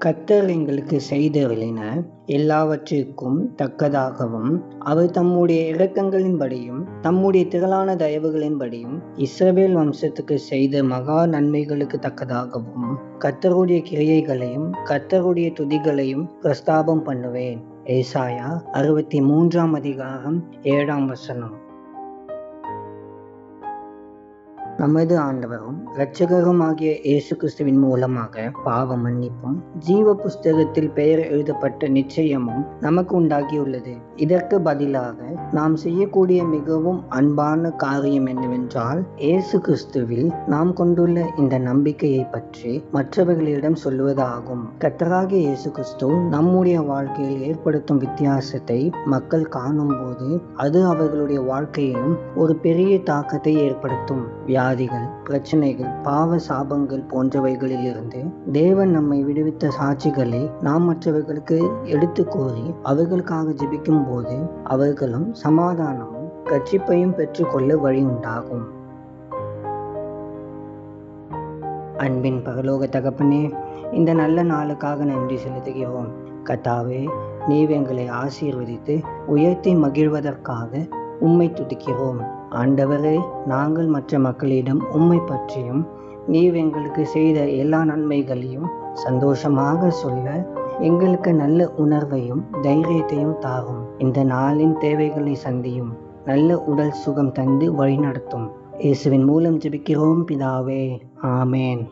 கர்த்தர் எங்களுக்கு செய்தருளின எல்லாவற்றிற்கும் தக்கதாகவும் அவர் தம்முடைய இரக்கங்களின்படியும் தம்முடைய திரளான தயவுகளின்படியும் இஸ்ரவேல் வம்சத்துக்கு செய்த மகா நன்மைகளுக்கு தக்கதாகவும் கர்த்தருடைய கிரியைகளையும் கர்த்தருடைய துதிகளையும் பிரஸ்தாபம் பண்ணுவேன். ஏசாயா 63:7. நமது ஆண்டவரும் இரட்சகருமாகிய இயேசு கிறிஸ்துவின் மூலமாக பாவ மன்னிப்பும் ஜீவ புஸ்தகத்தில் பெயர் எழுதப்பட்ட நிச்சயமும் நமக்கு உண்டாகியுள்ளது. இதற்கு பதிலாக நாம் செய்யக்கூடிய மிகவும் அன்பான காரியம் என்னவென்றால், இயேசு கிறிஸ்துவில் நாம் கொண்டுள்ள இந்த நம்பிக்கையை பற்றி மற்றவர்களிடம் சொல்லுவதாகும். கர்த்தராகிய இயேசு கிறிஸ்து நம்முடைய வாழ்க்கையில் ஏற்படுத்தும் வித்தியாசத்தை மக்கள் காணும் போது அது அவர்களுடைய வாழ்க்கையிலும் ஒரு பெரிய தாக்கத்தை ஏற்படுத்தும். வியாதிகள், பிரச்சனைகள், பாவ சாபங்கள் போன்றவைகளில் இருந்து தேவன் நம்மை விடுவித்த சாட்சிகளை நாம் மற்றவர்களுக்கு எடுத்து கூறி அவர்களுக்காக ஜெபிக்கும் போது அவர்களும் சமாதானமும் ரட்சிப்பையும் பெற்றுக்கொள்ள வழி உண்டாகும். அன்பின் பரலோக தகப்பனே, இந்த நல்ல நாளுக்காக நன்றி செலுத்துகிறோம். கர்த்தாவே, நீர் எங்களை ஆசீர்வதித்து உயர்த்தி மகிழ்வதற்காக உம்மை துதிக்கிறோம். ஆண்டவரே, நாங்கள் மற்ற மக்களிடம் உம்மை பற்றியும் நீர் எங்களுக்கு செய்த எல்லா நன்மைகளையும் சந்தோஷமாக சொல்ல எங்களுக்கு நல்ல உணர்வையும் தைரியத்தையும் தாரும். இந்த நாளின் தேவைகளை சந்தியும். நல்ல உடல் சுகம் தந்து வழிநடத்தும். இயேசுவின் மூலம் ஜெபிக்கிறோம் பிதாவே. ஆமேன்.